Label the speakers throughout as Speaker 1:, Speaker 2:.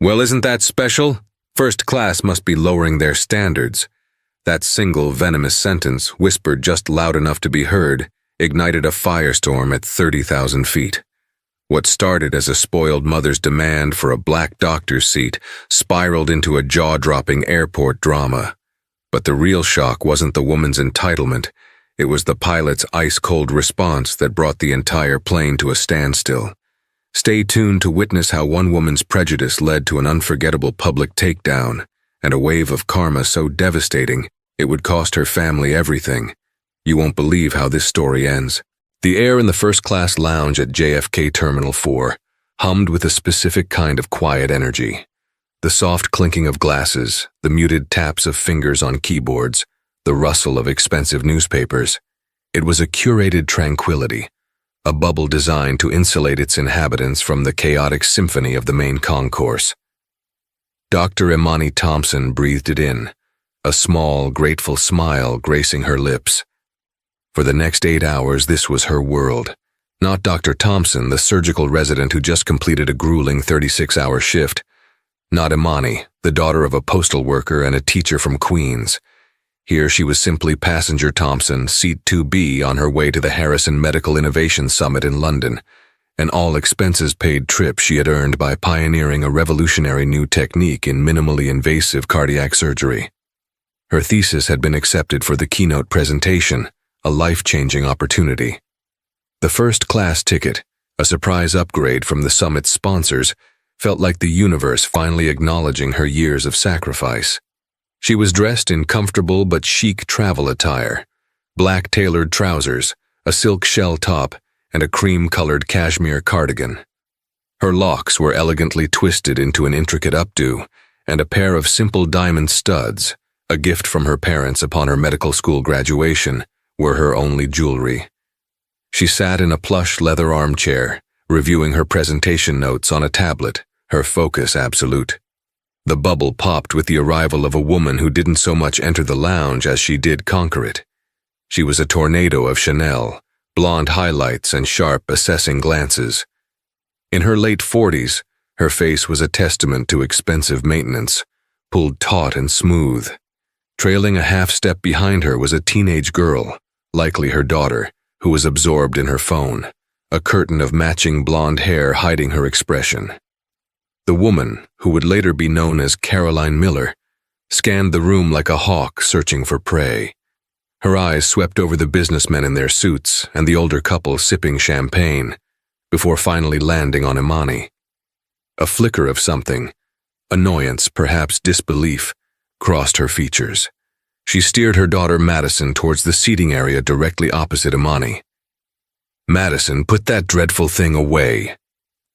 Speaker 1: Well, isn't that special? First class must be lowering their standards. That single venomous sentence, whispered just loud enough to be heard, ignited a firestorm at 30,000 feet. What started as a spoiled mother's demand for a black doctor's seat spiraled into a jaw-dropping airport drama. But the real shock wasn't the woman's entitlement. It was the pilot's ice-cold response that brought the entire plane to a standstill. Stay tuned to witness how one woman's prejudice led to an unforgettable public takedown, and a wave of karma so devastating it would cost her family everything. You won't believe how this story ends. The air in the first-class lounge at JFK Terminal 4 hummed with a specific kind of quiet energy. The soft clinking of glasses, the muted taps of fingers on keyboards, the rustle of expensive newspapers. It was a curated tranquility, a bubble designed to insulate its inhabitants from the chaotic symphony of the main concourse. Dr. Imani Thompson breathed it in, a small, grateful smile gracing her lips. For the next 8 hours, this was her world. Not Dr. Thompson, the surgical resident who just completed a grueling 36-hour shift. Not Imani, the daughter of a postal worker and a teacher from Queens. Here she was simply Passenger Thompson, Seat 2B, on her way to the Harrison Medical Innovation Summit in London, an all-expenses-paid trip she had earned by pioneering a revolutionary new technique in minimally invasive cardiac surgery. Her thesis had been accepted for the keynote presentation, a life-changing opportunity. The first-class ticket, a surprise upgrade from the summit's sponsors, felt like the universe finally acknowledging her years of sacrifice. She was dressed in comfortable but chic travel attire, black tailored trousers, a silk shell top, and a cream-colored cashmere cardigan. Her locks were elegantly twisted into an intricate updo, and a pair of simple diamond studs, a gift from her parents upon her medical school graduation, were her only jewelry. She sat in a plush leather armchair, reviewing her presentation notes on a tablet, her focus absolute. The bubble popped with the arrival of a woman who didn't so much enter the lounge as she did conquer it. She was a tornado of Chanel, blonde highlights and sharp, assessing glances. In her late 40s, her face was a testament to expensive maintenance, pulled taut and smooth. Trailing a half-step behind her was a teenage girl, likely her daughter, who was absorbed in her phone, a curtain of matching blonde hair hiding her expression. The woman, who would later be known as Caroline Miller, scanned the room like a hawk searching for prey. Her eyes swept over the businessmen in their suits and the older couple sipping champagne, before finally landing on Imani. A flicker of something, annoyance, perhaps disbelief, crossed her features. She steered her daughter Madison towards the seating area directly opposite Imani. "Madison, put that dreadful thing away,"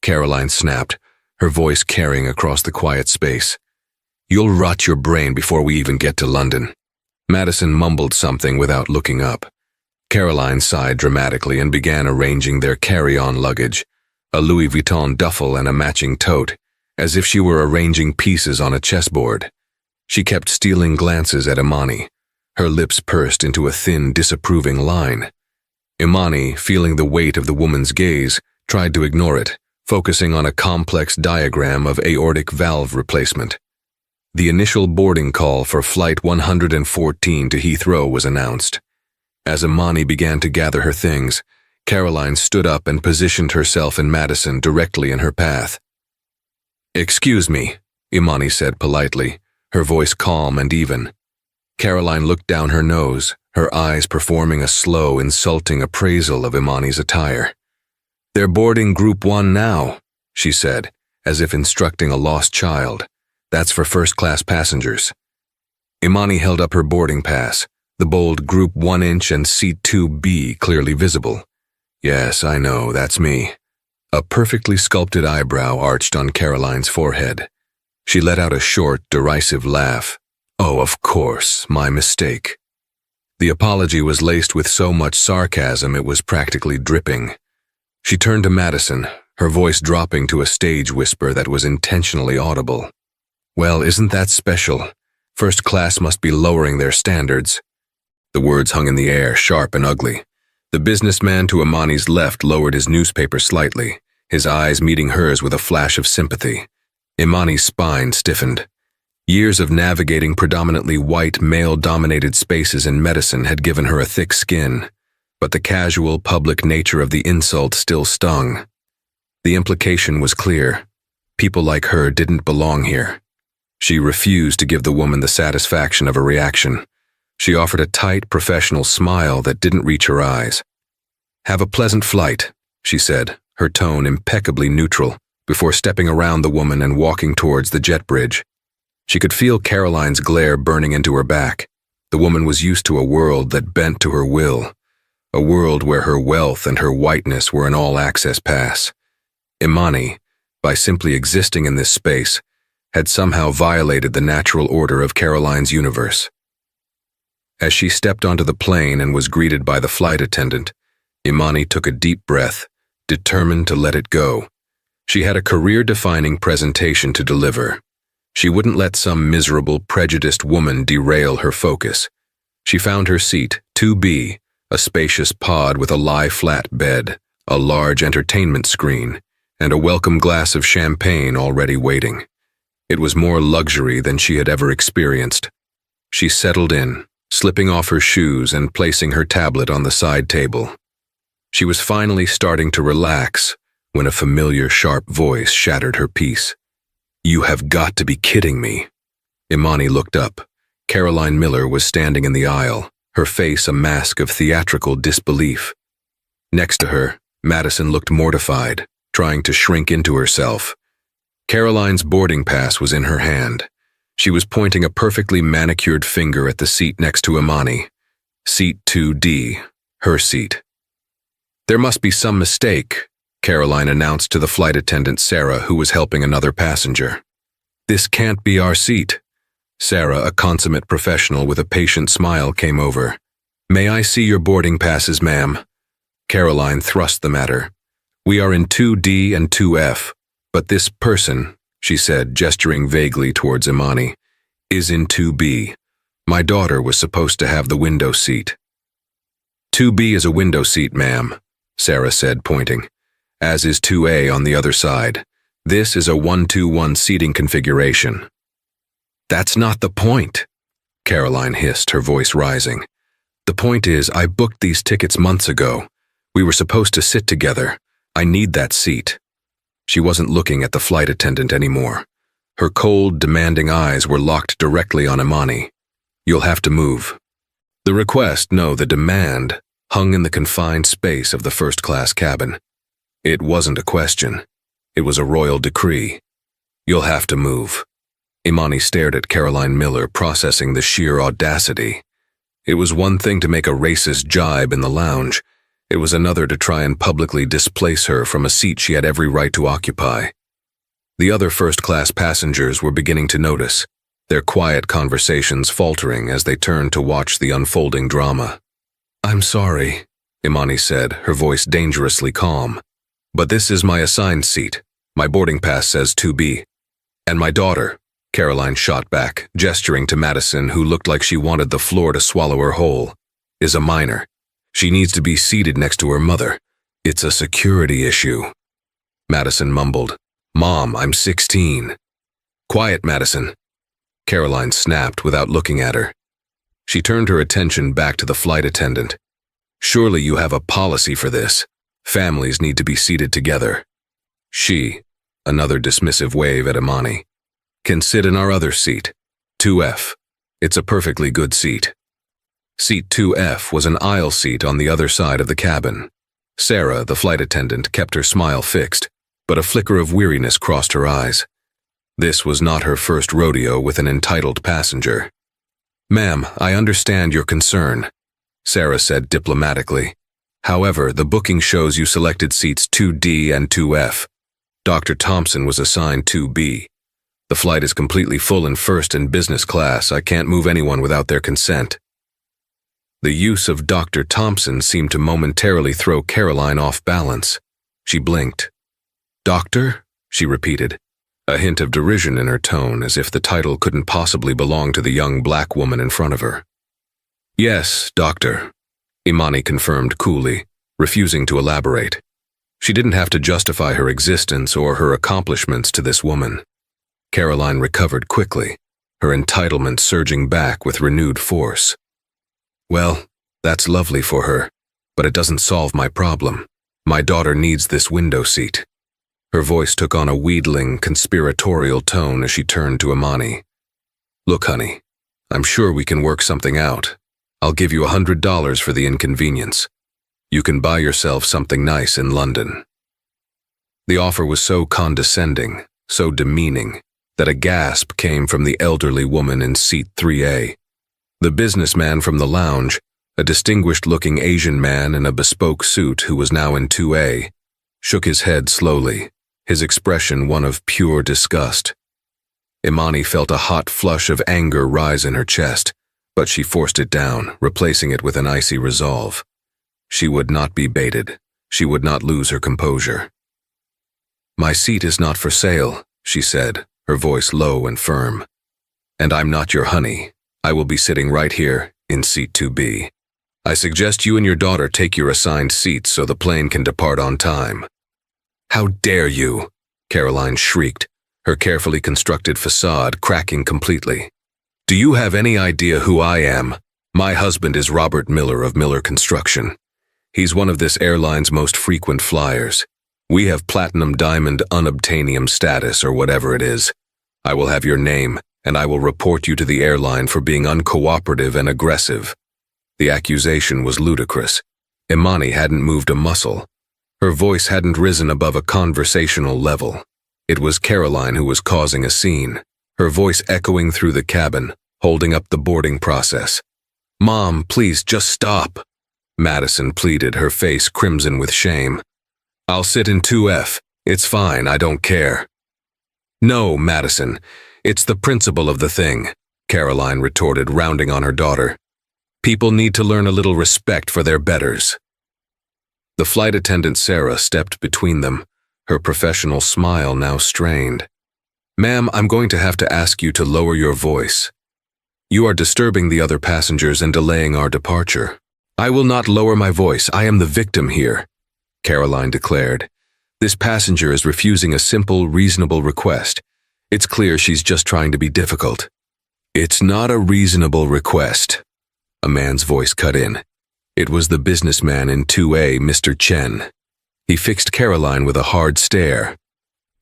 Speaker 1: Caroline snapped, her voice carrying across the quiet space. "You'll rot your brain before we even get to London." Madison mumbled something without looking up. Caroline sighed dramatically and began arranging their carry-on luggage, a Louis Vuitton duffel and a matching tote, as if she were arranging pieces on a chessboard. She kept stealing glances at Imani, her lips pursed into a thin, disapproving line. Imani, feeling the weight of the woman's gaze, tried to ignore it, focusing on a complex diagram of aortic valve replacement. The initial boarding call for Flight 114 to Heathrow was announced. As Imani began to gather her things, Caroline stood up and positioned herself and Madison directly in her path. "Excuse me," Imani said politely, her voice calm and even. Caroline looked down her nose, her eyes performing a slow, insulting appraisal of Imani's attire. "They're boarding Group 1 now," she said, as if instructing a lost child. "That's for first-class passengers." Imani held up her boarding pass, the bold Group 1-inch and Seat 2B clearly visible. "Yes, I know, that's me." A perfectly sculpted eyebrow arched on Caroline's forehead. She let out a short, derisive laugh. "Oh, of course, my mistake." The apology was laced with so much sarcasm it was practically dripping. She turned to Madison, her voice dropping to a stage whisper that was intentionally audible. "Well, isn't that special? First class must be lowering their standards." The words hung in the air, sharp and ugly. The businessman to Imani's left lowered his newspaper slightly, his eyes meeting hers with a flash of sympathy. Imani's spine stiffened. Years of navigating predominantly white, male-dominated spaces in medicine had given her a thick skin, but the casual, public nature of the insult still stung. The implication was clear. People like her didn't belong here. She refused to give the woman the satisfaction of a reaction. She offered a tight, professional smile that didn't reach her eyes. "Have a pleasant flight," she said, her tone impeccably neutral, before stepping around the woman and walking towards the jet bridge. She could feel Caroline's glare burning into her back. The woman was used to a world that bent to her will, a world where her wealth and her whiteness were an all-access pass. Imani, by simply existing in this space, had somehow violated the natural order of Caroline's universe. As she stepped onto the plane and was greeted by the flight attendant, Imani took a deep breath, determined to let it go. She had a career-defining presentation to deliver. She wouldn't let some miserable, prejudiced woman derail her focus. She found her seat, 2B, a spacious pod with a lie-flat bed, a large entertainment screen, and a welcome glass of champagne already waiting. It was more luxury than she had ever experienced. She settled in, slipping off her shoes and placing her tablet on the side table. She was finally starting to relax when a familiar, sharp voice shattered her peace. "You have got to be kidding me." Imani looked up. Caroline Miller was standing in the aisle, her face a mask of theatrical disbelief. Next to her, Madison looked mortified, trying to shrink into herself. Caroline's boarding pass was in her hand. She was pointing a perfectly manicured finger at the seat next to Imani. Seat 2D, her seat. "There must be some mistake," Caroline announced to the flight attendant Sarah, who was helping another passenger. "This can't be our seat." Sarah, a consummate professional with a patient smile, came over. "May I see your boarding passes, ma'am?" Caroline thrust them at her. "We are in 2D and 2F, but this person," she said, gesturing vaguely towards Imani, "is in 2B. My daughter was supposed to have the window seat." "2B is a window seat, ma'am," Sarah said, pointing, "as is 2A on the other side. This is a 1-2-1 seating configuration." "That's not the point," Caroline hissed, her voice rising. "The point is, I booked these tickets months ago. We were supposed to sit together. I need that seat." She wasn't looking at the flight attendant anymore. Her cold, demanding eyes were locked directly on Imani. "You'll have to move." The request, no, the demand, hung in the confined space of the first-class cabin. It wasn't a question. It was a royal decree. "You'll have to move." Imani stared at Caroline Miller, processing the sheer audacity. It was one thing to make a racist jibe in the lounge. It was another to try and publicly displace her from a seat she had every right to occupy. The other first-class passengers were beginning to notice, their quiet conversations faltering as they turned to watch the unfolding drama. "I'm sorry," Imani said, her voice dangerously calm. "But this is my assigned seat. My boarding pass says 2B. And my daughter," Caroline shot back, gesturing to Madison, who looked like she wanted the floor to swallow her whole, "is a minor. She needs to be seated next to her mother. It's a security issue." Madison mumbled, "Mom, I'm 16. "Quiet, Madison," Caroline snapped without looking at her. She turned her attention back to the flight attendant. "Surely you have a policy for this. Families need to be seated together." "She," another dismissive wave at Imani, "can sit in our other seat, 2F. It's a perfectly good seat." Seat 2F was an aisle seat on the other side of the cabin. Sarah, the flight attendant, kept her smile fixed, but a flicker of weariness crossed her eyes. This was not her first rodeo with an entitled passenger. "Ma'am, I understand your concern," Sarah said diplomatically. "However, the booking shows you selected seats 2D and 2F. Dr. Thompson was assigned 2B. The flight is completely full in first and business class. I can't move anyone without their consent." The use of Dr. Thompson seemed to momentarily throw Caroline off balance. She blinked. "Doctor?" she repeated, a hint of derision in her tone, as if the title couldn't possibly belong to the young black woman in front of her. "Yes, doctor," Imani confirmed coolly, refusing to elaborate. She didn't have to justify her existence or her accomplishments to this woman. Caroline recovered quickly, her entitlement surging back with renewed force. Well, that's lovely for her, but it doesn't solve my problem. My daughter needs this window seat. Her voice took on a wheedling, conspiratorial tone as she turned to Imani. Look, honey, I'm sure we can work something out. I'll give you $100 for the inconvenience. You can buy yourself something nice in London. The offer was so condescending, so demeaning, that a gasp came from the elderly woman in seat 3A. The businessman from the lounge, a distinguished-looking Asian man in a bespoke suit who was now in 2A, shook his head slowly, his expression one of pure disgust. Imani felt a hot flush of anger rise in her chest, but she forced it down, replacing it with an icy resolve. She would not be baited. She would not lose her composure. My seat is not for sale, she said, her voice low and firm. And I'm not your honey. I will be sitting right here, in seat 2B. I suggest you and your daughter take your assigned seats so the plane can depart on time. How dare you? Caroline shrieked, her carefully constructed facade cracking completely. Do you have any idea who I am? My husband is Robert Miller of Miller Construction. He's one of this airline's most frequent flyers. We have platinum diamond unobtainium status or whatever it is. I will have your name, and I will report you to the airline for being uncooperative and aggressive. The accusation was ludicrous. Imani hadn't moved a muscle. Her voice hadn't risen above a conversational level. It was Caroline who was causing a scene, her voice echoing through the cabin, holding up the boarding process. Mom, please just stop, Madison pleaded, her face crimson with shame. I'll sit in 2F. It's fine, I don't care. No, Madison, it's the principle of the thing, Caroline retorted, rounding on her daughter. People need to learn a little respect for their betters. The flight attendant Sarah stepped between them, her professional smile now strained. Ma'am, I'm going to have to ask you to lower your voice. You are disturbing the other passengers and delaying our departure. I will not lower my voice. I am the victim here, Caroline declared. This passenger is refusing a simple, reasonable request. It's clear she's just trying to be difficult. It's not a reasonable request, a man's voice cut in. It was the businessman in 2A, Mr. Chen. He fixed Caroline with a hard stare.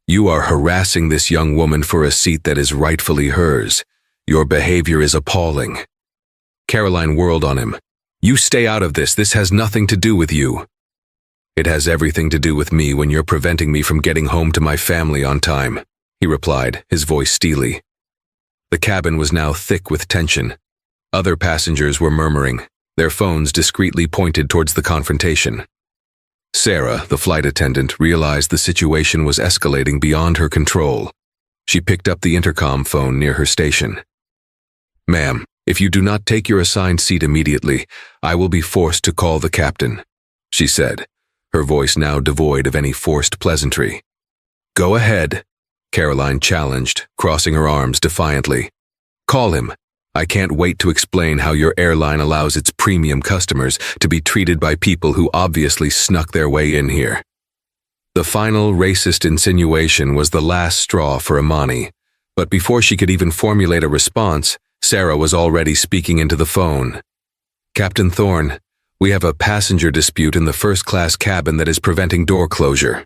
Speaker 1: You are harassing this young woman for a seat that is rightfully hers. Your behavior is appalling. Caroline whirled on him. You stay out of this. This has nothing to do with you. It has everything to do with me when you're preventing me from getting home to my family on time, he replied, his voice steely. The cabin was now thick with tension. Other passengers were murmuring, their phones discreetly pointed towards the confrontation. Sarah, the flight attendant, realized the situation was escalating beyond her control. She picked up the intercom phone near her station. Ma'am, if you do not take your assigned seat immediately, I will be forced to call the captain, she said, her voice now devoid of any forced pleasantry. Go ahead, Caroline challenged, crossing her arms defiantly. Call him. I can't wait to explain how your airline allows its premium customers to be treated by people who obviously snuck their way in here. The final racist insinuation was the last straw for Imani, but before she could even formulate a response, Sarah was already speaking into the phone. Captain Thorne, we have a passenger dispute in the first-class cabin that is preventing door closure.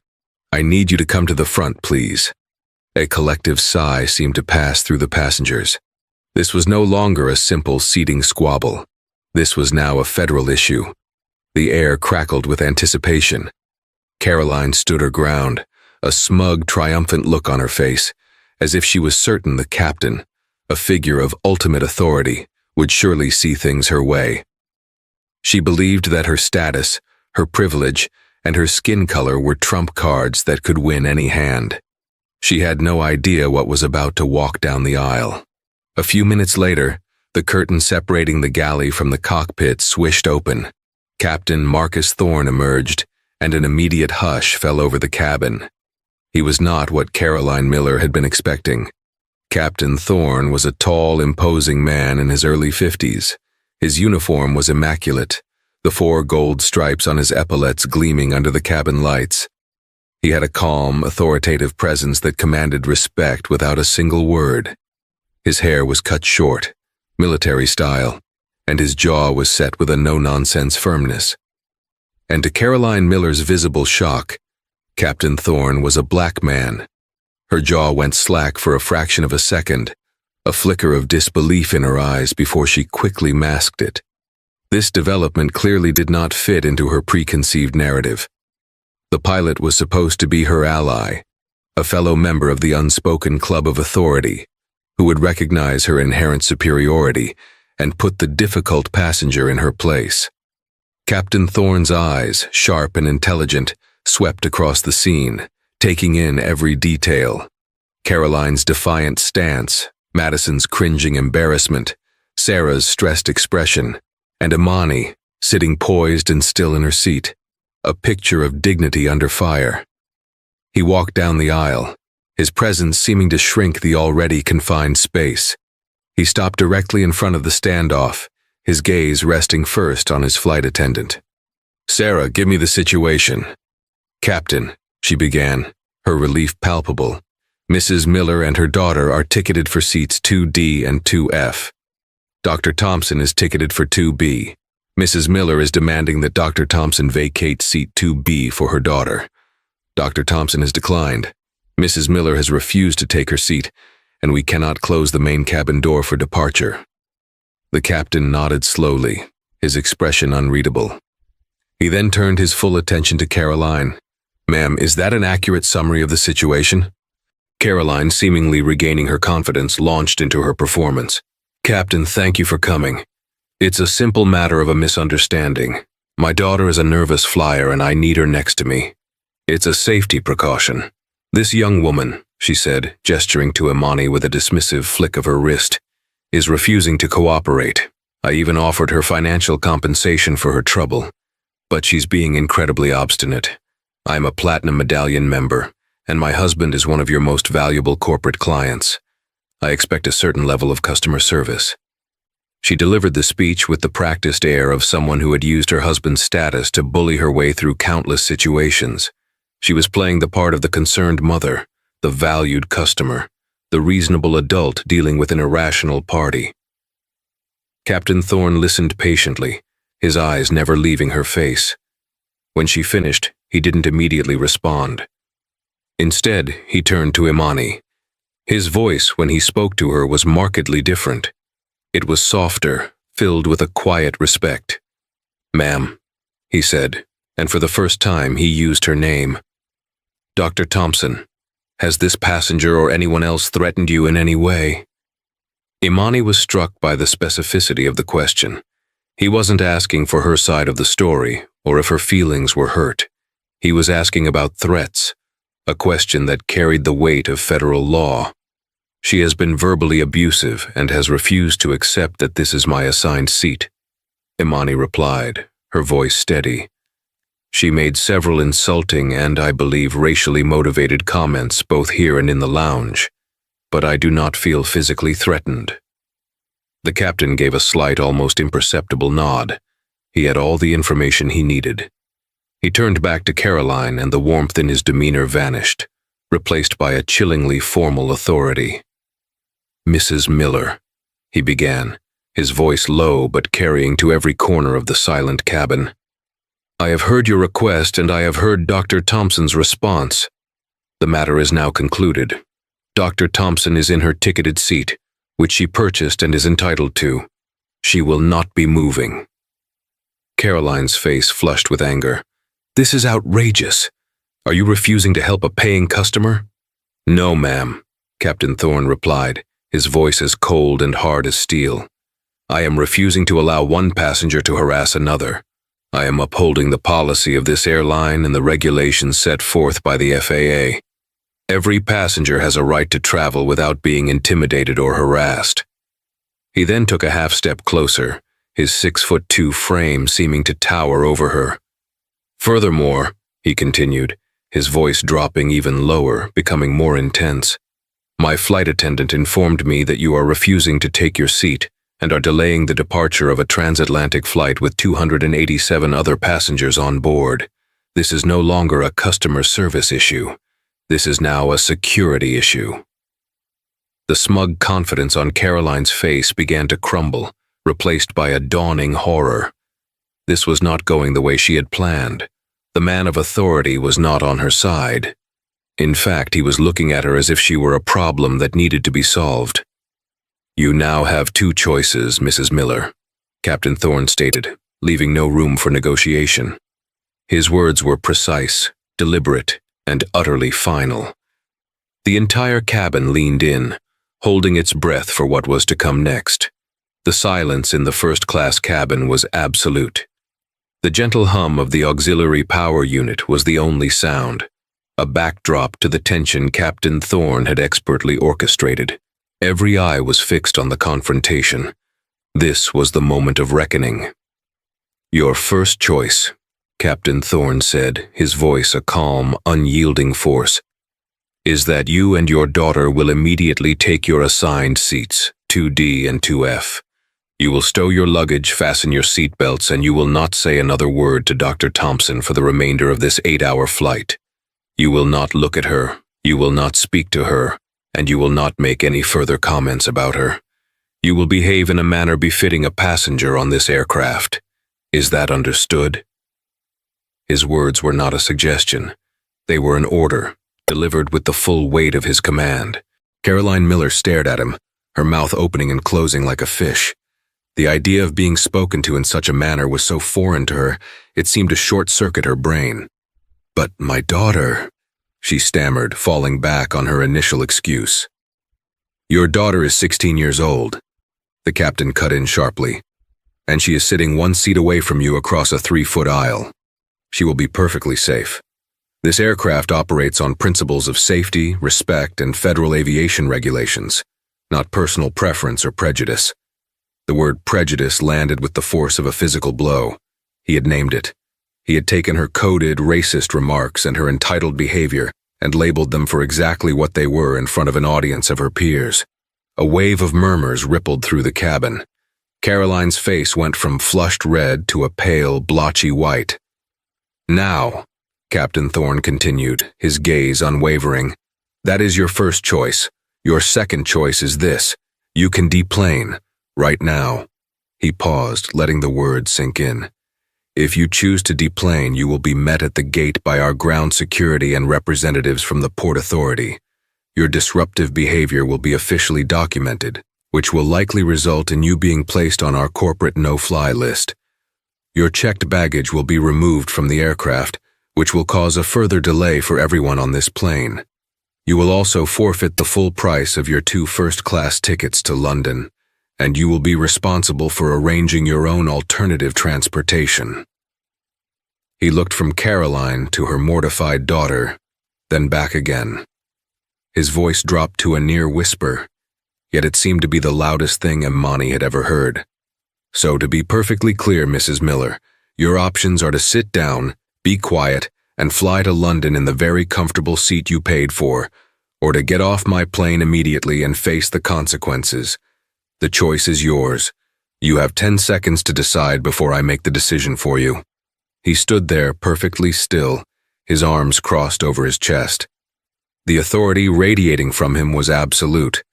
Speaker 1: I need you to come to the front, please. A collective sigh seemed to pass through the passengers. This was no longer a simple seating squabble. This was now a federal issue. The air crackled with anticipation. Caroline stood her ground, a smug, triumphant look on her face, as if she was certain the captain, a figure of ultimate authority, would surely see things her way. She believed that her status, her privilege, and her skin color were trump cards that could win any hand. She had no idea what was about to walk down the aisle. A few minutes later, the curtain separating the galley from the cockpit swished open. Captain Marcus Thorne emerged, and an immediate hush fell over the cabin. He was not what Caroline Miller had been expecting. Captain Thorne was a tall, imposing man in his early 50s. His uniform was immaculate, the 4 gold stripes on his epaulets gleaming under the cabin lights. He had a calm, authoritative presence that commanded respect without a single word. His hair was cut short, military style, and his jaw was set with a no-nonsense firmness. And to Caroline Miller's visible shock, Captain Thorne was a black man. Her jaw went slack for a fraction of a second, a flicker of disbelief in her eyes before she quickly masked it. This development clearly did not fit into her preconceived narrative. The pilot was supposed to be her ally, a fellow member of the unspoken club of authority, who would recognize her inherent superiority and put the difficult passenger in her place. Captain Thorne's eyes, sharp and intelligent, swept across the scene, taking in every detail. Caroline's defiant stance, Madison's cringing embarrassment, Sarah's stressed expression, and Imani, sitting poised and still in her seat, a picture of dignity under fire. He walked down the aisle, his presence seeming to shrink the already confined space. He stopped directly in front of the standoff, his gaze resting first on his flight attendant. "Sarah, give me the situation." "Captain," she began, her relief palpable. "Mrs. Miller and her daughter are ticketed for seats 2D and 2F. Dr. Thompson is ticketed for 2B. Mrs. Miller is demanding that Dr. Thompson vacate seat 2B for her daughter. Dr. Thompson has declined. Mrs. Miller has refused to take her seat, and we cannot close the main cabin door for departure." The captain nodded slowly, his expression unreadable. He then turned his full attention to Caroline. "Ma'am, is that an accurate summary of the situation?" Caroline, seemingly regaining her confidence, launched into her performance. "Captain, thank you for coming. It's a simple matter of a misunderstanding. My daughter is a nervous flyer and I need her next to me. It's a safety precaution. This young woman," she said, gesturing to Imani with a dismissive flick of her wrist, "is refusing to cooperate. I even offered her financial compensation for her trouble, but she's being incredibly obstinate. I'm a Platinum Medallion member, and my husband is one of your most valuable corporate clients. I expect a certain level of customer service." She delivered the speech with the practiced air of someone who had used her husband's status to bully her way through countless situations. She was playing the part of the concerned mother, the valued customer, the reasonable adult dealing with an irrational party. Captain Thorne listened patiently, his eyes never leaving her face. When she finished, he didn't immediately respond. Instead, he turned to Imani. His voice, when he spoke to her, was markedly different. It was softer, filled with a quiet respect. "Ma'am," he said, and for the first time he used her name. "Dr. Thompson, has this passenger or anyone else threatened you in any way?" Imani was struck by the specificity of the question. He wasn't asking for her side of the story, or if her feelings were hurt. He was asking about threats, a question that carried the weight of federal law. "She has been verbally abusive and has refused to accept that this is my assigned seat," Imani replied, her voice steady. "She made several insulting and, I believe, racially motivated comments both here and in the lounge, but I do not feel physically threatened." The captain gave a slight, almost imperceptible nod. He had all the information he needed. He turned back to Caroline and the warmth in his demeanor vanished, replaced by a chillingly formal authority. "Mrs. Miller," he began, his voice low but carrying to every corner of the silent cabin. "I have heard your request and I have heard Dr. Thompson's response. The matter is now concluded. Dr. Thompson is in her ticketed seat, which she purchased and is entitled to. She will not be moving." Caroline's face flushed with anger. "This is outrageous. Are you refusing to help a paying customer?" "No, ma'am," Captain Thorne replied, his voice as cold and hard as steel. "I am refusing to allow one passenger to harass another. I am upholding the policy of this airline and the regulations set forth by the FAA. Every passenger has a right to travel without being intimidated or harassed." He then took a half-step closer, his 6'2" frame seeming to tower over her. "Furthermore," he continued, his voice dropping even lower, becoming more intense, "my flight attendant informed me that you are refusing to take your seat and are delaying the departure of a transatlantic flight with 287 other passengers on board. This is no longer a customer service issue. This is now a security issue. The smug confidence on Caroline's face began to crumble, replaced by a dawning horror. This was not going the way she had planned. The man of authority was not on her side. In fact, he was looking at her as if she were a problem that needed to be solved. "You now have two choices, Mrs. Miller," Captain Thorne stated, leaving no room for negotiation. His words were precise, deliberate, and utterly final. The entire cabin leaned in, holding its breath for what was to come next. The silence in the first-class cabin was absolute. The gentle hum of the auxiliary power unit was the only sound, a backdrop to the tension Captain Thorne had expertly orchestrated. Every eye was fixed on the confrontation. This was the moment of reckoning. "Your first choice," Captain Thorne said, his voice a calm, unyielding force, "is that you and your daughter will immediately take your assigned seats, 2D and 2F. You will stow your luggage, fasten your seatbelts, and you will not say another word to Dr. Thompson for the remainder of this 8-hour flight. You will not look at her, you will not speak to her, and you will not make any further comments about her. You will behave in a manner befitting a passenger on this aircraft. Is that understood?" His words were not a suggestion. They were an order, delivered with the full weight of his command. Caroline Miller stared at him, her mouth opening and closing like a fish. The idea of being spoken to in such a manner was so foreign to her, it seemed to short-circuit her brain. "But my daughter," she stammered, falling back on her initial excuse. "Your daughter is 16 years old," the captain cut in sharply, "and she is sitting one seat away from you across a 3-foot aisle. She will be perfectly safe. This aircraft operates on principles of safety, respect, and federal aviation regulations, not personal preference or prejudice." The word prejudice landed with the force of a physical blow. He had named it. He had taken her coded, racist remarks and her entitled behavior and labeled them for exactly what they were in front of an audience of her peers. A wave of murmurs rippled through the cabin. Caroline's face went from flushed red to a pale, blotchy white. "Now," Captain Thorne continued, his gaze unwavering, "that is your first choice. Your second choice is this. You can deplane. Right now." He paused, letting the words sink in. "If you choose to deplane, you will be met at the gate by our ground security and representatives from the Port Authority. Your disruptive behavior will be officially documented, which will likely result in you being placed on our corporate no-fly list. Your checked baggage will be removed from the aircraft, which will cause a further delay for everyone on this plane. You will also forfeit the full price of your 2 first-class tickets to London, and you will be responsible for arranging your own alternative transportation." He looked from Caroline to her mortified daughter, then back again. His voice dropped to a near whisper, yet it seemed to be the loudest thing Imani had ever heard. "So to be perfectly clear, Mrs. Miller, your options are to sit down, be quiet, and fly to London in the very comfortable seat you paid for, or to get off my plane immediately and face the consequences. The choice is yours. You have 10 seconds to decide before I make the decision for you." He stood there perfectly still, his arms crossed over his chest. The authority radiating from him was absolute.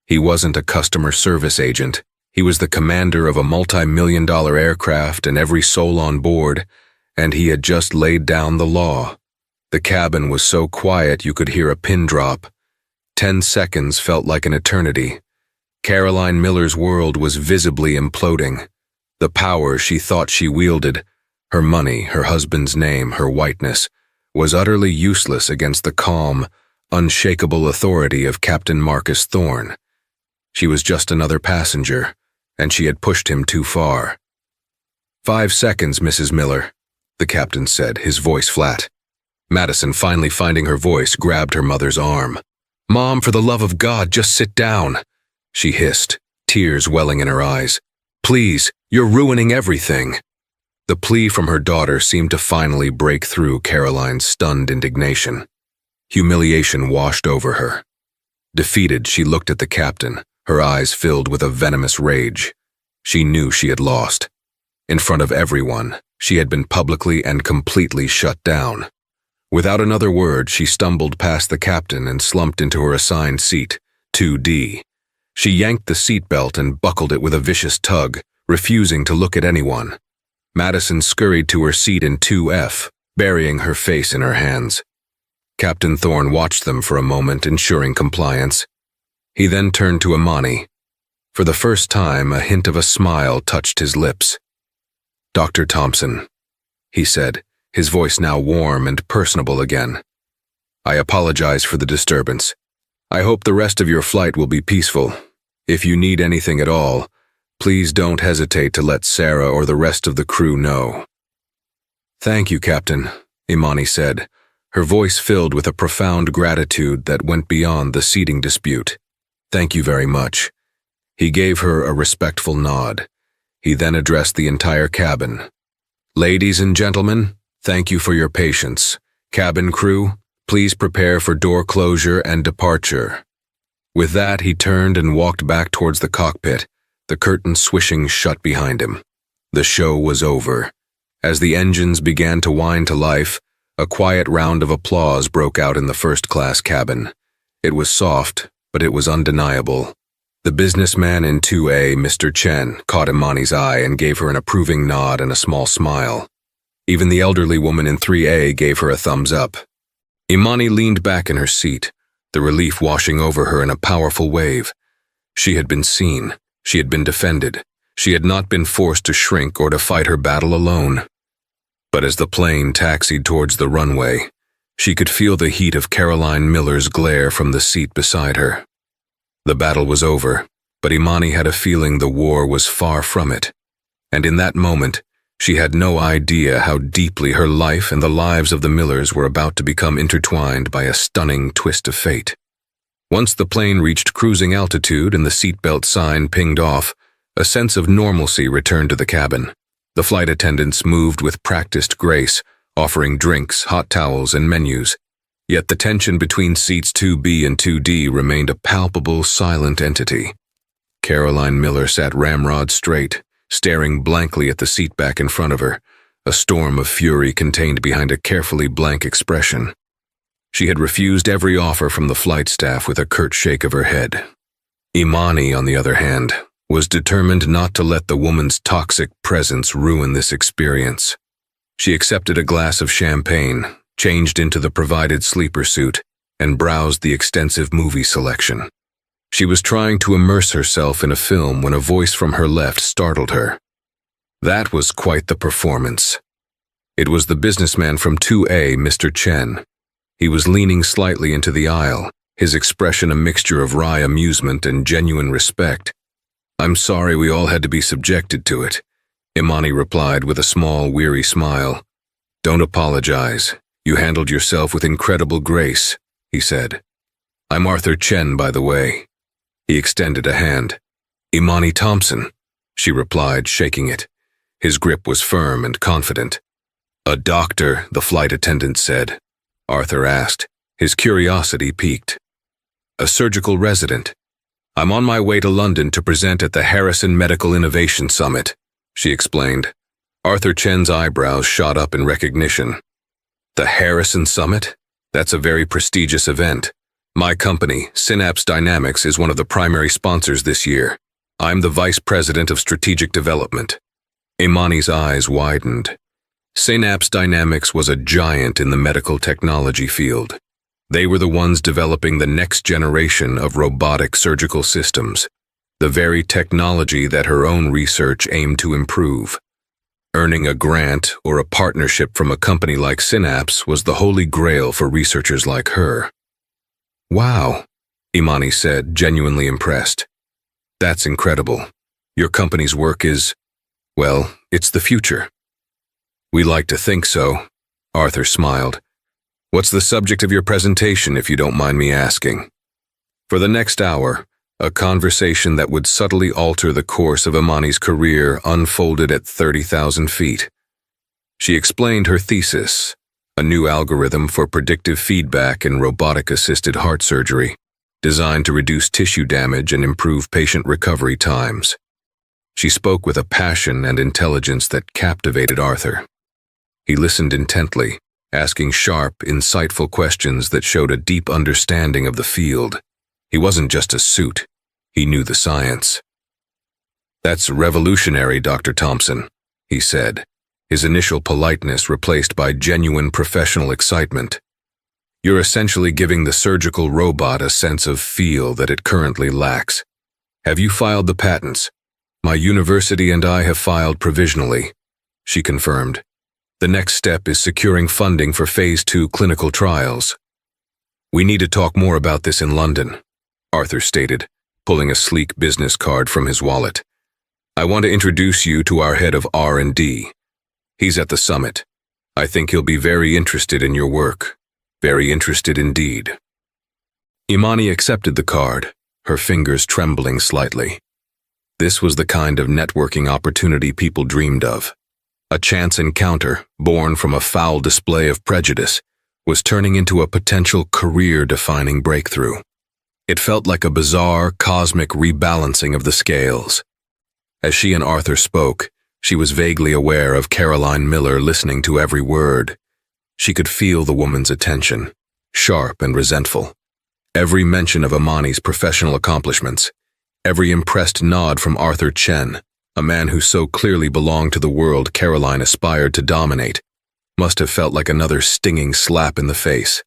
Speaker 1: He wasn't a customer service agent. He was the commander of a multi-million-dollar aircraft and every soul on board, and he had just laid down the law. The cabin was so quiet you could hear a pin drop. 10 seconds felt like an eternity. Caroline Miller's world was visibly imploding. The power she thought she wielded, her money, her husband's name, her whiteness, was utterly useless against the calm, unshakable authority of Captain Marcus Thorne. She was just another passenger, and she had pushed him too far. 5 seconds, Mrs. Miller, the captain said, his voice flat. Madison, finally finding her voice, grabbed her mother's arm. "Mom, for the love of God, just sit down," she hissed, tears welling in her eyes. "Please, you're ruining everything." The plea from her daughter seemed to finally break through Caroline's stunned indignation. Humiliation washed over her. Defeated, she looked at the captain, her eyes filled with a venomous rage. She knew she had lost. In front of everyone, She had been publicly and completely shut down. Without another word, she stumbled past the captain and slumped into her assigned seat, 2D. She yanked the seatbelt and buckled it with a vicious tug, refusing to look at anyone. Madison scurried to her seat in 2F, burying her face in her hands. Captain Thorne watched them for a moment, ensuring compliance. He then turned to Imani. For the first time, a hint of a smile touched his lips. "Dr. Thompson," he said, his voice now warm and personable again. "I apologize for the disturbance. I hope the rest of your flight will be peaceful. If you need anything at all, please don't hesitate to let Sarah or the rest of the crew know." "Thank you, Captain," Imani said, her voice filled with a profound gratitude that went beyond the seating dispute. "Thank you very much." He gave her a respectful nod. He then addressed the entire cabin. "Ladies and gentlemen, thank you for your patience. Cabin crew, please prepare for door closure and departure." With that, he turned and walked back towards the cockpit, the curtain swishing shut behind him. The show was over. As the engines began to whine to life, a quiet round of applause broke out in the first-class cabin. It was soft, but it was undeniable. The businessman in 2A, Mr. Chen, caught Imani's eye and gave her an approving nod and a small smile. Even the elderly woman in 3A gave her a thumbs up. Imani leaned back in her seat, the relief washing over her in a powerful wave. She had been seen. She had been defended. She had not been forced to shrink or to fight her battle alone. But as the plane taxied towards the runway, she could feel the heat of Caroline Miller's glare from the seat beside her. The battle was over, but Imani had a feeling the war was far from it. And in that moment, she had no idea how deeply her life and the lives of the Millers were about to become intertwined by a stunning twist of fate. Once the plane reached cruising altitude and the seatbelt sign pinged off, a sense of normalcy returned to the cabin. The flight attendants moved with practiced grace, offering drinks, hot towels, and menus. Yet the tension between seats 2B and 2D remained a palpable, silent entity. Caroline Miller sat ramrod straight, staring blankly at the seat back in front of her, a storm of fury contained behind a carefully blank expression. She had refused every offer from the flight staff with a curt shake of her head. Imani, on the other hand, was determined not to let the woman's toxic presence ruin this experience. She accepted a glass of champagne, changed into the provided sleeper suit, and browsed the extensive movie selection. She was trying to immerse herself in a film when a voice from her left startled her. That was quite the performance. It was the businessman from 2A, Mr. Chen. He was leaning slightly into the aisle, his expression a mixture of wry amusement and genuine respect. "I'm sorry we all had to be subjected to it," Imani replied with a small, weary smile. "Don't apologize. You handled yourself with incredible grace," he said. "I'm Arthur Chen, by the way." He extended a hand. "Imani Thompson," she replied, shaking it. His grip was firm and confident. "A doctor," the flight attendant said. Arthur asked, his curiosity piqued. "A surgical resident. I'm on my way to London to present at the Harrison Medical Innovation Summit," she explained. Arthur Chen's eyebrows shot up in recognition. "The Harrison Summit? That's a very prestigious event. My company, Synapse Dynamics, is one of the primary sponsors this year. I'm the Vice President of Strategic Development." Imani's eyes widened. Synapse Dynamics was a giant in the medical technology field. They were the ones developing the next generation of robotic surgical systems, the very technology that her own research aimed to improve. Earning a grant or a partnership from a company like Synapse was the holy grail for researchers like her. "Wow," Imani said, genuinely impressed. "That's incredible. Your company's work is, well, it's the future." "We like to think so," Arthur smiled. "What's the subject of your presentation, if you don't mind me asking?" For the next hour, a conversation that would subtly alter the course of Imani's career unfolded at 30,000 feet. She explained her thesis, a new algorithm for predictive feedback in robotic-assisted heart surgery, designed to reduce tissue damage and improve patient recovery times. She spoke with a passion and intelligence that captivated Arthur. He listened intently, asking sharp, insightful questions that showed a deep understanding of the field. He wasn't just a suit, he knew the science. "That's revolutionary, Dr. Thompson," he said, his initial politeness replaced by genuine professional excitement. "You're essentially giving the surgical robot a sense of feel that it currently lacks. Have you filed the patents?" "My university and I have filed provisionally," she confirmed. "The next step is securing funding for Phase 2 clinical trials." "We need to talk more about this in London," Arthur stated, pulling a sleek business card from his wallet. "I want to introduce you to our head of R&D. He's at the summit. I think he'll be very interested in your work. Very interested indeed." Imani accepted the card, her fingers trembling slightly. This was the kind of networking opportunity people dreamed of. A chance encounter, born from a foul display of prejudice, was turning into a potential career-defining breakthrough. It felt like a bizarre, cosmic rebalancing of the scales. As she and Arthur spoke, she was vaguely aware of Caroline Miller listening to every word. She could feel the woman's attention, sharp and resentful. Every mention of Imani's professional accomplishments, every impressed nod from Arthur Chen, a man who so clearly belonged to the world Caroline aspired to dominate, must have felt like another stinging slap in the face.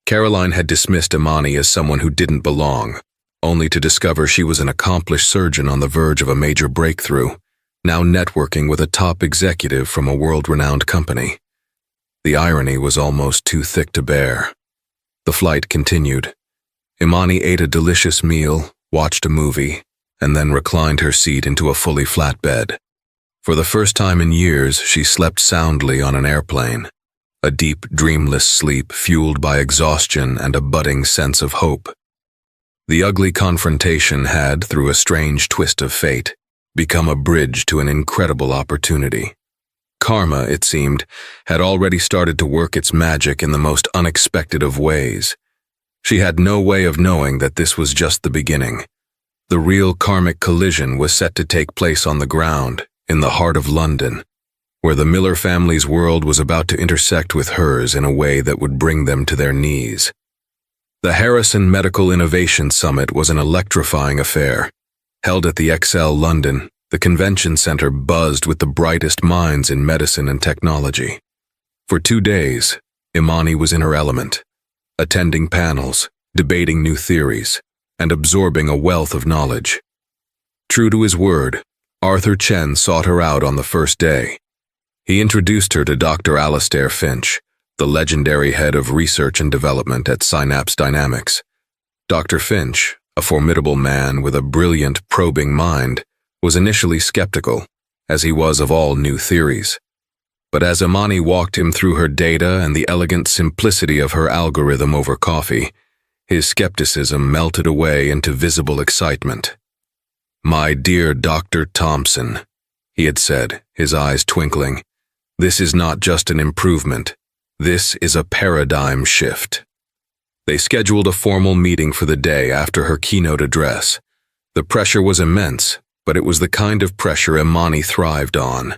Speaker 1: Caroline had dismissed Imani as someone who didn't belong, only to discover she was an accomplished surgeon on the verge of a major breakthrough, now networking with a top executive from a world-renowned company. The irony was almost too thick to bear. The flight continued. Imani ate a delicious meal, watched a movie, and then reclined her seat into a fully flat bed. For the first time in years, she slept soundly on an airplane, a deep, dreamless sleep fueled by exhaustion and a budding sense of hope. The ugly confrontation had, through a strange twist of fate, become a bridge to an incredible opportunity. Karma, it seemed, had already started to work its magic in the most unexpected of ways. She had no way of knowing that this was just the beginning. The real karmic collision was set to take place on the ground, in the heart of London, where the Miller family's world was about to intersect with hers in a way that would bring them to their knees. The Harrison Medical Innovation Summit was an electrifying affair. Held at the XL London, the convention center buzzed with the brightest minds in medicine and technology. For 2 days, Imani was in her element, attending panels, debating new theories, and absorbing a wealth of knowledge. True to his word, Arthur Chen sought her out on the first day. He introduced her to Dr. Alastair Finch, the legendary head of research and development at Synapse Dynamics. Dr. Finch, a formidable man with a brilliant, probing mind, was initially skeptical, as he was of all new theories. But as Imani walked him through her data and the elegant simplicity of her algorithm over coffee, his skepticism melted away into visible excitement. "My dear Dr. Thompson," he had said, his eyes twinkling, "this is not just an improvement. This is a paradigm shift." They scheduled a formal meeting for the day after her keynote address. The pressure was immense, but it was the kind of pressure Imani thrived on.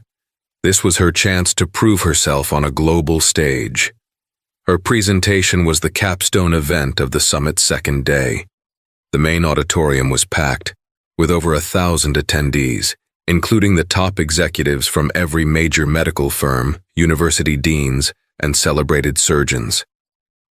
Speaker 1: This was her chance to prove herself on a global stage. Her presentation was the capstone event of the summit's second day. The main auditorium was packed, with over 1,000 attendees, including the top executives from every major medical firm, university deans, and celebrated surgeons.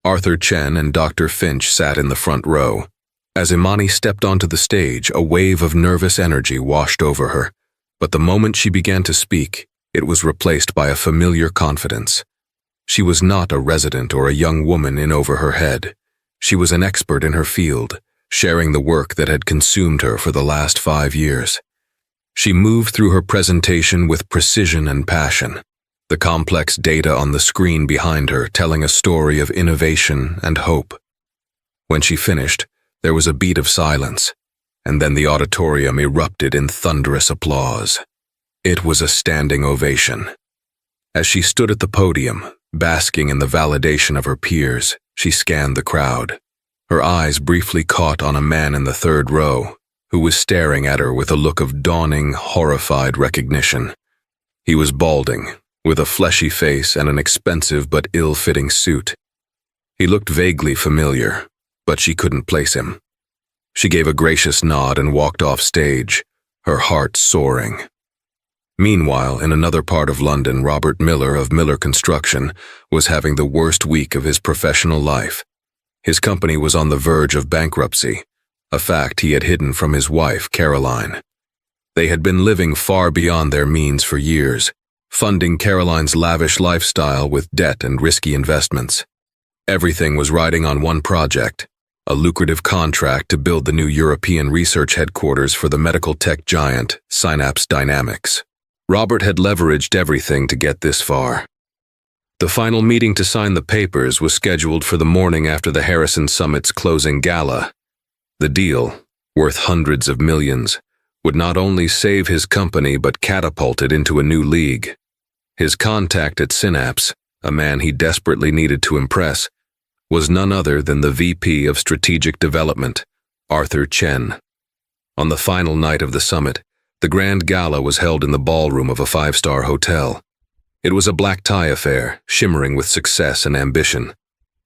Speaker 1: Arthur Chen and Dr. Finch sat in the front row. As Imani stepped onto the stage, a wave of nervous energy washed over her, but the moment she began to speak, it was replaced by a familiar confidence. She was not a resident or a young woman in over her head. She was an expert in her field, sharing the work that had consumed her for the last 5 years. She moved through her presentation with precision and passion, the complex data on the screen behind her telling a story of innovation and hope. When she finished, there was a beat of silence, and then the auditorium erupted in thunderous applause. It was a standing ovation. As she stood at the podium, basking in the validation of her peers, she scanned the crowd. Her eyes briefly caught on a man in the third row, who was staring at her with a look of dawning, horrified recognition. He was balding, with a fleshy face and an expensive but ill-fitting suit. He looked vaguely familiar, but she couldn't place him. She gave a gracious nod and walked off stage, her heart soaring. Meanwhile, in another part of London, Robert Miller of Miller Construction was having the worst week of his professional life. His company was on the verge of bankruptcy, a fact he had hidden from his wife, Caroline. They had been living far beyond their means for years, funding Caroline's lavish lifestyle with debt and risky investments. Everything was riding on one project, a lucrative contract to build the new European research headquarters for the medical tech giant, Synapse Dynamics. Robert had leveraged everything to get this far. The final meeting to sign the papers was scheduled for the morning after the Harrison Summit's closing gala. The deal, worth hundreds of millions, would not only save his company but catapult it into a new league. His contact at Synapse, a man he desperately needed to impress, was none other than the VP of Strategic Development, Arthur Chen. On the final night of the summit, the grand gala was held in the ballroom of a five-star hotel. It was a black tie affair, shimmering with success and ambition.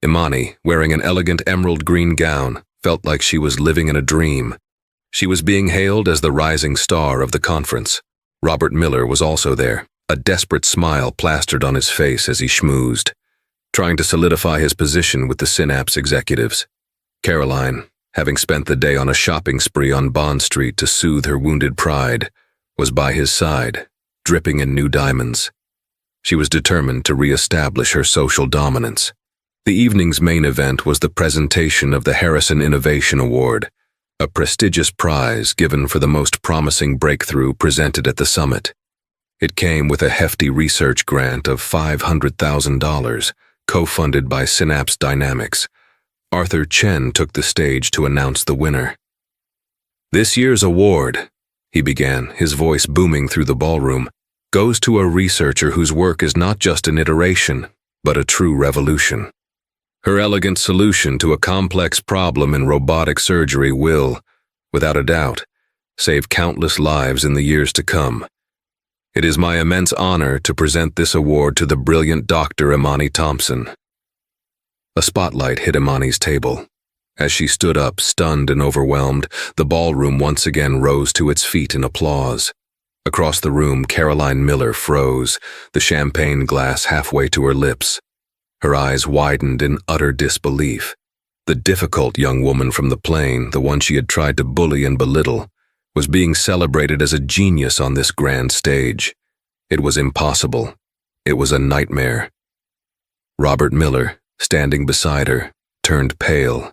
Speaker 1: Imani, wearing an elegant emerald green gown, felt like she was living in a dream. She was being hailed as the rising star of the conference. Robert Miller was also there, a desperate smile plastered on his face as he schmoozed, trying to solidify his position with the Synapse executives. Caroline, having spent the day on a shopping spree on Bond Street to soothe her wounded pride, was by his side, dripping in new diamonds. She was determined to re-establish her social dominance. The evening's main event was the presentation of the Harrison Innovation Award, a prestigious prize given for the most promising breakthrough presented at the summit. It came with a hefty research grant of $500,000, co-funded by Synapse Dynamics. Arthur Chen took the stage to announce the winner. "This year's award," he began, his voice booming through the ballroom, "goes to a researcher whose work is not just an iteration, but a true revolution. Her elegant solution to a complex problem in robotic surgery will, without a doubt, save countless lives in the years to come. It is my immense honor to present this award to the brilliant Dr. Imani Thompson." A spotlight hit Imani's table. As she stood up, stunned and overwhelmed, the ballroom once again rose to its feet in applause. Across the room, Caroline Miller froze, the champagne glass halfway to her lips. Her eyes widened in utter disbelief. The difficult young woman from the plane, the one she had tried to bully and belittle, was being celebrated as a genius on this grand stage. It was impossible. It was a nightmare. Robert Miller, standing beside her, turned pale.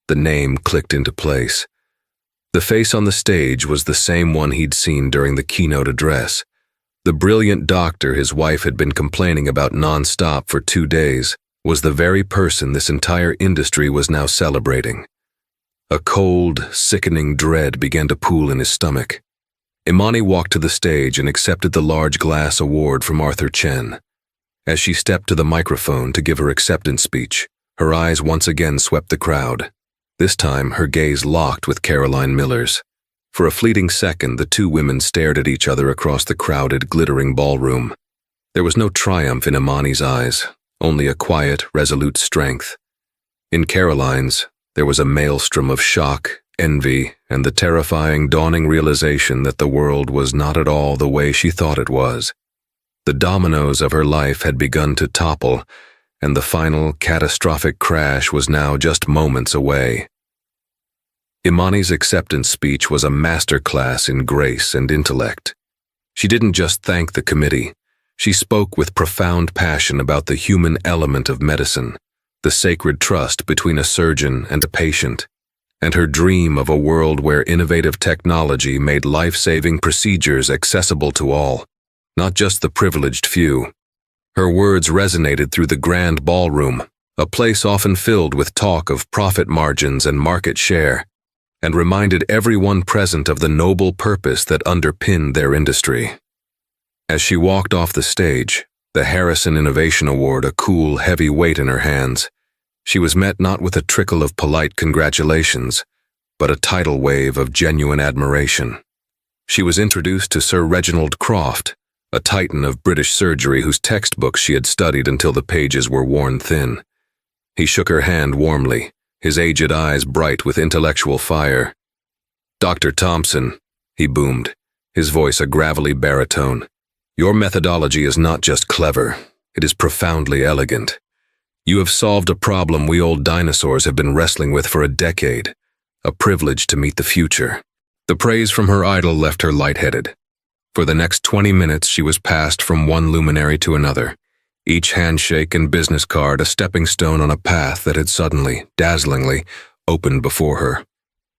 Speaker 1: The name clicked into place. The face on the stage was the same one he'd seen during the keynote address. The brilliant doctor his wife had been complaining about non-stop for 2 days was the very person this entire industry was now celebrating. A cold, sickening dread began to pool in his stomach. Imani walked to the stage and accepted the large glass award from Arthur Chen. As she stepped to the microphone to give her acceptance speech, her eyes once again swept the crowd. This time, her gaze locked with Caroline Miller's. For a fleeting second, the two women stared at each other across the crowded, glittering ballroom. There was no triumph in Imani's eyes, only a quiet, resolute strength. In Caroline's, there was a maelstrom of shock, envy, and the terrifying, dawning realization that the world was not at all the way she thought it was. The dominoes of her life had begun to topple, and the final, catastrophic crash was now just moments away. Imani's acceptance speech was a masterclass in grace and intellect. She didn't just thank the committee. She spoke with profound passion about the human element of medicine, the sacred trust between a surgeon and a patient, and her dream of a world where innovative technology made life-saving procedures accessible to all, not just the privileged few. Her words resonated through the grand ballroom, a place often filled with talk of profit margins and market share, and reminded everyone present of the noble purpose that underpinned their industry. As she walked off the stage, the Harrison Innovation Award a cool, heavy weight in her hands, she was met not with a trickle of polite congratulations, but a tidal wave of genuine admiration. She was introduced to Sir Reginald Croft, a titan of British surgery whose textbooks she had studied until the pages were worn thin. He shook her hand warmly, his aged eyes bright with intellectual fire. "Dr. Thompson," he boomed, his voice a gravelly baritone, "your methodology is not just clever, it is profoundly elegant. You have solved a problem we old dinosaurs have been wrestling with for a decade, a privilege to meet the future." The praise from her idol left her lightheaded. For the next 20 minutes she was passed from one luminary to another, each handshake and business card a stepping stone on a path that had suddenly, dazzlingly, opened before her.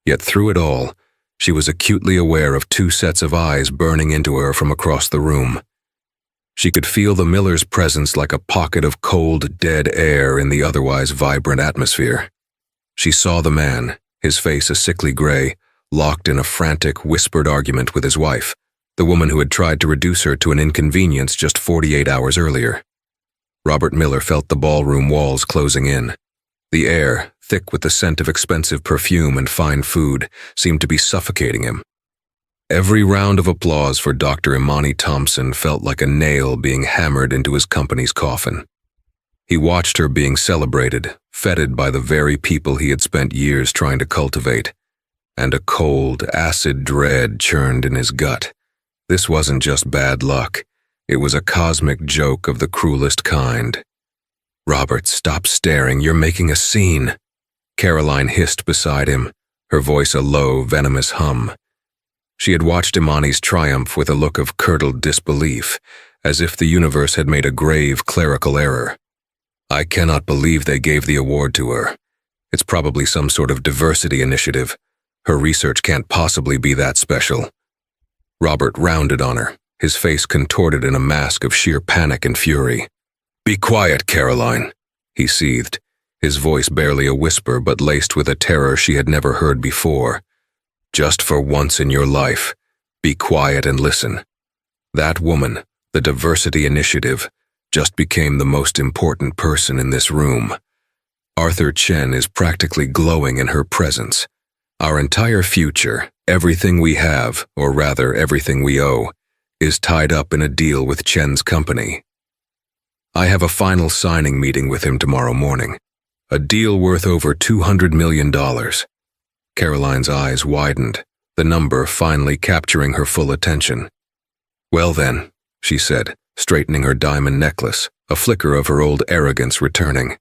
Speaker 1: Yet through it all, she was acutely aware of two sets of eyes burning into her from across the room. She could feel the Miller's presence like a pocket of cold, dead air in the otherwise vibrant atmosphere. She saw the man, his face a sickly gray, locked in a frantic, whispered argument with his wife, the woman who had tried to reduce her to an inconvenience just 48 hours earlier. Robert Miller felt the ballroom walls closing in. The air, thick with the scent of expensive perfume and fine food, seemed to be suffocating him. Every round of applause for Dr. Imani Thompson felt like a nail being hammered into his company's coffin. He watched her being celebrated, feted by the very people he had spent years trying to cultivate, and a cold, acid dread churned in his gut. This wasn't just bad luck, it was a cosmic joke of the cruelest kind. "Robert, stop staring, you're making a scene," Caroline hissed beside him, her voice a low, venomous hum. She had watched Imani's triumph with a look of curdled disbelief, as if the universe had made a grave clerical error. "I cannot believe they gave the award to her. It's probably some sort of diversity initiative. Her research can't possibly be that special." Robert rounded on her, his face contorted in a mask of sheer panic and fury. "Be quiet, Caroline," he seethed, his voice barely a whisper but laced with a terror she had never heard before. "Just for once in your life, be quiet and listen. That woman, the diversity initiative, just became the most important person in this room. Arthur Chen is practically glowing in her presence. Our entire future, everything we have, or rather everything we owe, is tied up in a deal with Chen's company. I have a final signing meeting with him tomorrow morning. A deal worth over $200 million. Caroline's eyes widened, the number finally capturing her full attention. "Well then," she said, straightening her diamond necklace, a flicker of her old arrogance returning.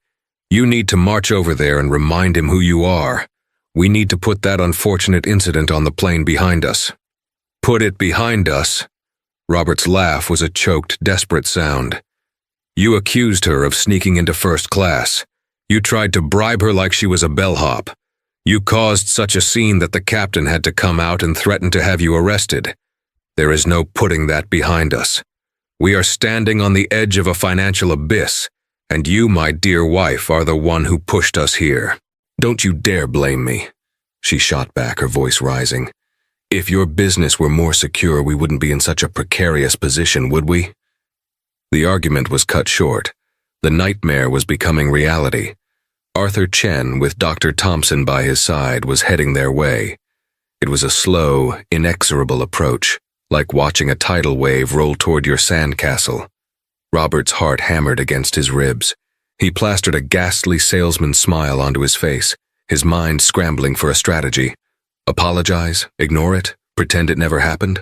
Speaker 1: "You need to march over there and remind him who you are. We need to put that unfortunate incident on the plane behind us." "Put it behind us?" Robert's laugh was a choked, desperate sound. "You accused her of sneaking into first class. You tried to bribe her like she was a bellhop. You caused such a scene that the captain had to come out and threaten to have you arrested. There is no putting that behind us. We are standing on the edge of a financial abyss, and you, my dear wife, are the one who pushed us here. Don't you dare blame me," she shot back, her voice rising. "If your business were more secure, we wouldn't be in such a precarious position, would we?" The argument was cut short. The nightmare was becoming reality. Arthur Chen, with Dr. Thompson by his side, was heading their way. It was a slow, inexorable approach, like watching a tidal wave roll toward your sandcastle. Robert's heart hammered against his ribs. He plastered a ghastly salesman's smile onto his face, his mind scrambling for a strategy. Apologize? Ignore it? Pretend it never happened?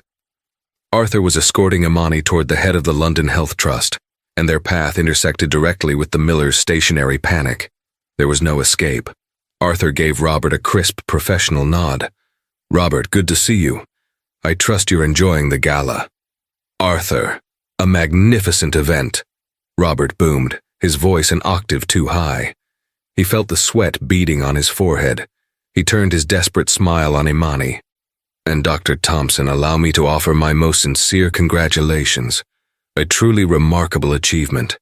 Speaker 1: Arthur was escorting Imani toward the head of the London Health Trust, and their path intersected directly with the Millers' stationary panic. There was no escape. Arthur gave Robert a crisp, professional nod. "Robert, good to see you. I trust you're enjoying the gala." "Arthur, a magnificent event," Robert boomed, his voice an octave too high. He felt the sweat beading on his forehead. He turned his desperate smile on Imani. "And Dr. Thompson, allow me to offer my most sincere congratulations. A truly remarkable achievement.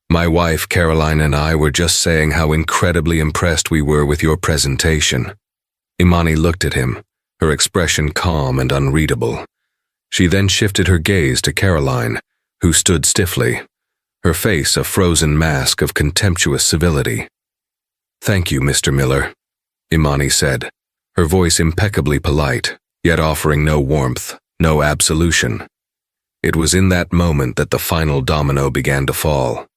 Speaker 1: My wife, Caroline, and I were just saying how incredibly impressed we were with your presentation." Imani looked at him, her expression calm and unreadable. She then shifted her gaze to Caroline, who stood stiffly, her face a frozen mask of contemptuous civility. "Thank you, Mr. Miller," Imani said. her voice impeccably polite, yet offering no warmth, no absolution. It was in that moment that the final domino began to fall.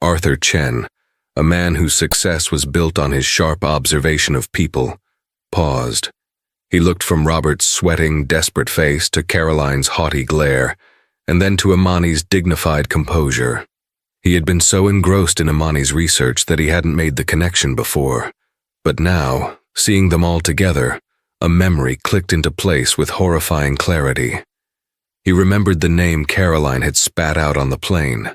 Speaker 1: Arthur Chen, a man whose success was built on his sharp observation of people, paused. He looked from Robert's sweating, desperate face to Caroline's haughty glare, and then to Imani's dignified composure. He had been so engrossed in Imani's research that he hadn't made the connection before. But now, seeing them all together, a memory clicked into place with horrifying clarity. He remembered the name Caroline had spat out on the plane,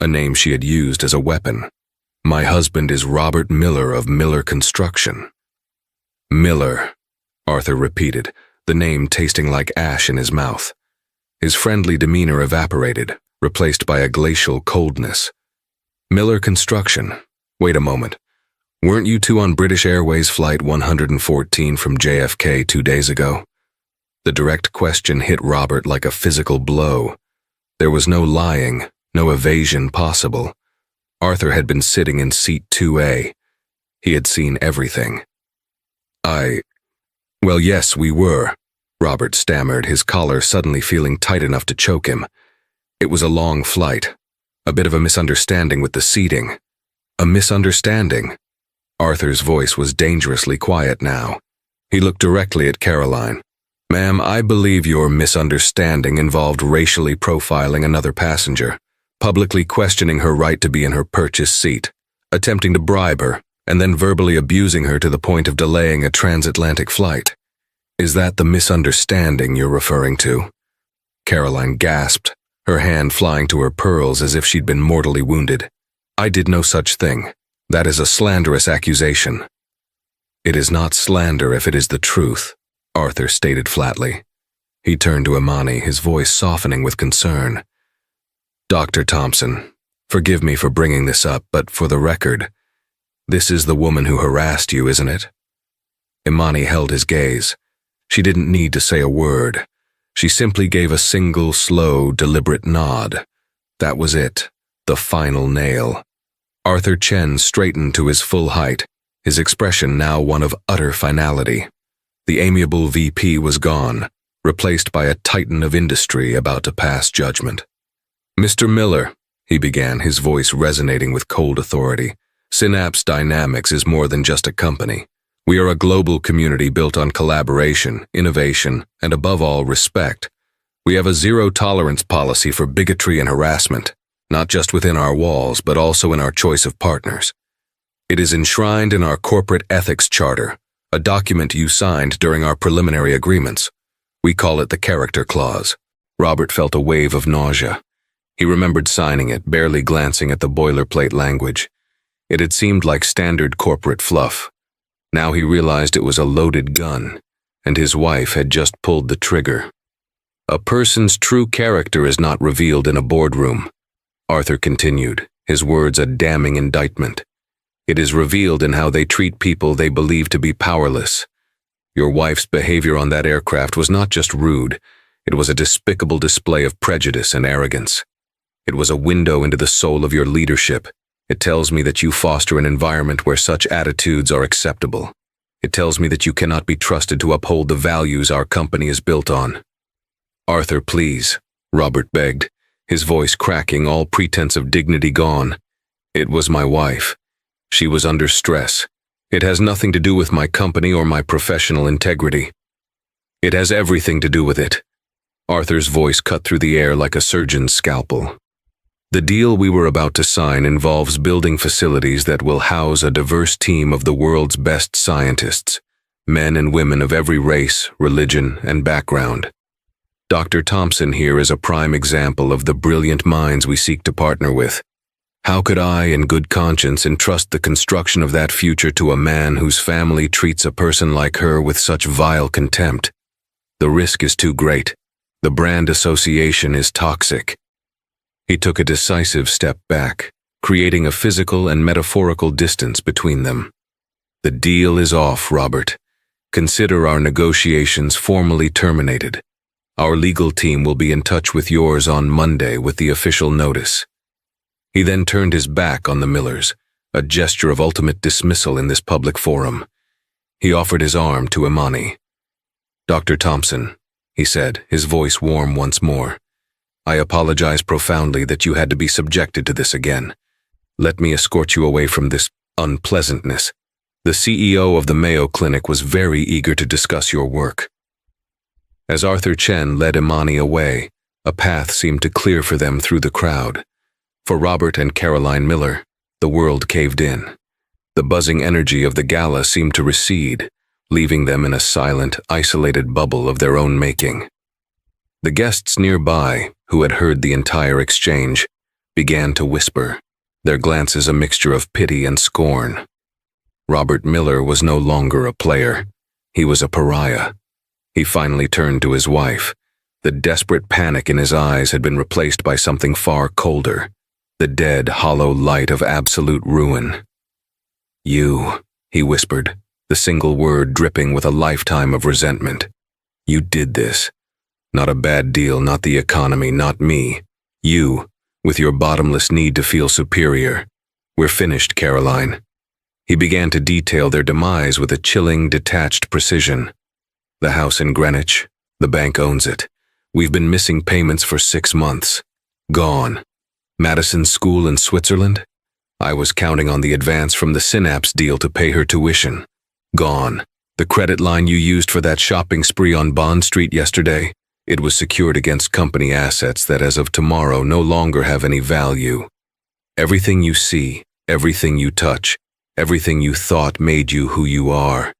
Speaker 1: a name she had used as a weapon. "My husband is Robert Miller of Miller Construction." Miller, Arthur repeated, the name tasting like ash in his mouth. His friendly demeanor evaporated, replaced by a glacial coldness. Miller Construction. Wait a moment. Weren't you two on British Airways Flight 114 from JFK 2 days ago? The direct question hit Robert like a physical blow. There was no lying, no evasion possible. Arthur had been sitting in seat 2A. He had seen everything. Well, yes, we were, Robert stammered, his collar suddenly feeling tight enough to choke him. It was a long flight, a bit of a misunderstanding with the seating. A misunderstanding? Arthur's voice was dangerously quiet now. He looked directly at Caroline. "Ma'am, I believe your misunderstanding involved racially profiling another passenger, publicly questioning her right to be in her purchased seat, attempting to bribe her, and then verbally abusing her to the point of delaying a transatlantic flight. Is that the misunderstanding you're referring to?" Caroline gasped, her hand flying to her pearls as if she'd been mortally wounded. "I did no such thing. That is a slanderous accusation." "It is not slander if it is the truth," Arthur stated flatly. He turned to Imani, his voice softening with concern. "Dr. Thompson, forgive me for bringing this up, but for the record, this is the woman who harassed you, isn't it?" Imani held his gaze. She didn't need to say a word. She simply gave a single, slow, deliberate nod. That was it, the final nail. Arthur Chen straightened to his full height, his expression now one of utter finality. The amiable VP was gone, replaced by a titan of industry about to pass judgment. "Mr. Miller," he began, his voice resonating with cold authority, "Synapse Dynamics is more than just a company. We are a global community built on collaboration, innovation, and above all, respect. We have a zero-tolerance policy for bigotry and harassment, not just within our walls, but also in our choice of partners. It is enshrined in our corporate ethics charter, a document you signed during our preliminary agreements. We call it the character clause." Robert felt a wave of nausea. He remembered signing it, barely glancing at the boilerplate language. It had seemed like standard corporate fluff. Now he realized it was a loaded gun, and his wife had just pulled the trigger. "A person's true character is not revealed in a boardroom," Arthur continued, his words a damning indictment. "It is revealed in how they treat people they believe to be powerless. Your wife's behavior on that aircraft was not just rude, it was a despicable display of prejudice and arrogance. It was a window into the soul of your leadership. It tells me that you foster an environment where such attitudes are acceptable. It tells me that you cannot be trusted to uphold the values our company is built on." "Arthur, please," Robert begged, his voice cracking, all pretense of dignity gone. "It was my wife. She was under stress. It has nothing to do with my company or my professional integrity." "It has everything to do with it." Arthur's voice cut through the air like a surgeon's scalpel. "The deal we were about to sign involves building facilities that will house a diverse team of the world's best scientists, men and women of every race, religion, and background. Dr. Thompson here is a prime example of the brilliant minds we seek to partner with. How could I, in good conscience, entrust the construction of that future to a man whose family treats a person like her with such vile contempt? The risk is too great. The brand association is toxic." He took a decisive step back, creating a physical and metaphorical distance between them. "The deal is off, Robert. Consider our negotiations formally terminated. Our legal team will be in touch with yours on Monday with the official notice." He then turned his back on the Millers, a gesture of ultimate dismissal in this public forum. He offered his arm to Imani. "Dr. Thompson," he said, his voice warm once more, "I apologize profoundly that you had to be subjected to this again. Let me escort you away from this unpleasantness. The CEO of the Mayo Clinic was very eager to discuss your work." As Arthur Chen led Imani away, a path seemed to clear for them through the crowd. For Robert and Caroline Miller, the world caved in. The buzzing energy of the gala seemed to recede, leaving them in a silent, isolated bubble of their own making. The guests nearby, who had heard the entire exchange, began to whisper, their glances a mixture of pity and scorn. Robert Miller was no longer a player. He was a pariah. He finally turned to his wife. The desperate panic in his eyes had been replaced by something far colder, the dead, hollow light of absolute ruin. "You," he whispered, the single word dripping with a lifetime of resentment. "You did this. Not a bad deal, not the economy, not me. You, with your bottomless need to feel superior. We're finished, Caroline." He began to detail their demise with a chilling, detached precision. "The house in Greenwich, the bank owns it. We've been missing payments for 6 months. Gone. Madison's school in Switzerland? I was counting on the advance from the Synapse deal to pay her tuition. Gone. The credit line you used for that shopping spree on Bond Street yesterday? It was secured against company assets that as of tomorrow no longer have any value. Everything you see, everything you touch, everything you thought made you who you are.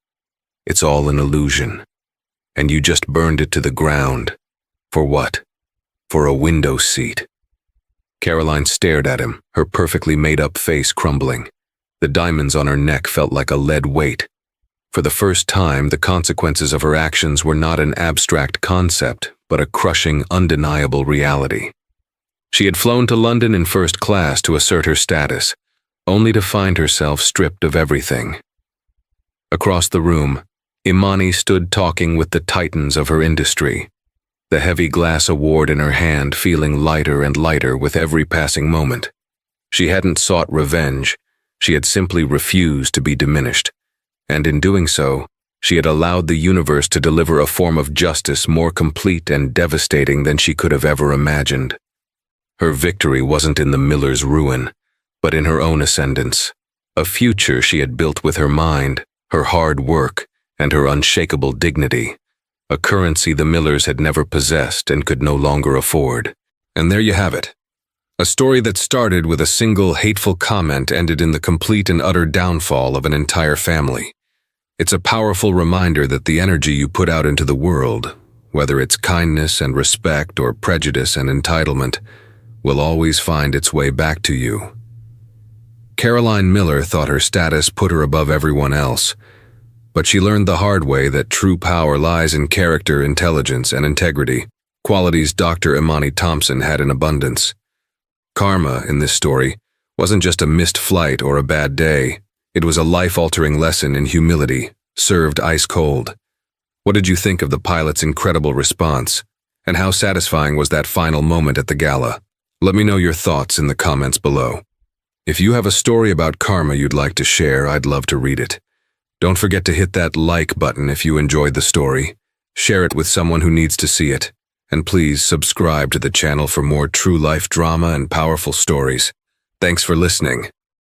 Speaker 1: It's all an illusion. And you just burned it to the ground. For what? For a window seat." Caroline stared at him, her perfectly made-up face crumbling. The diamonds on her neck felt like a lead weight. For the first time, the consequences of her actions were not an abstract concept, but a crushing, undeniable reality. She had flown to London in first class to assert her status, only to find herself stripped of everything. Across the room, Imani stood talking with the titans of her industry, the heavy glass award in her hand feeling lighter and lighter with every passing moment. She hadn't sought revenge, she had simply refused to be diminished, and in doing so, she had allowed the universe to deliver a form of justice more complete and devastating than she could have ever imagined. Her victory wasn't in the Miller's ruin, but in her own ascendance, a future she had built with her mind, her hard work, and her unshakable dignity, a currency the Millers had never possessed and could no longer afford. And there you have it. A story that started with a single hateful comment ended in the complete and utter downfall of an entire family. It's a powerful reminder that the energy you put out into the world, whether it's kindness and respect or prejudice and entitlement, will always find its way back to you. Caroline Miller thought her status put her above everyone else, but she learned the hard way that true power lies in character, intelligence, and integrity, qualities Dr. Imani Thompson had in abundance. Karma, in this story, wasn't just a missed flight or a bad day. It was a life-altering lesson in humility, served ice cold. What did you think of the pilot's incredible response? And how satisfying was that final moment at the gala? Let me know your thoughts in the comments below. If you have a story about karma you'd like to share, I'd love to read it. Don't forget to hit that like button if you enjoyed the story. Share it with someone who needs to see it. And please subscribe to the channel for more true life drama and powerful stories. Thanks for listening.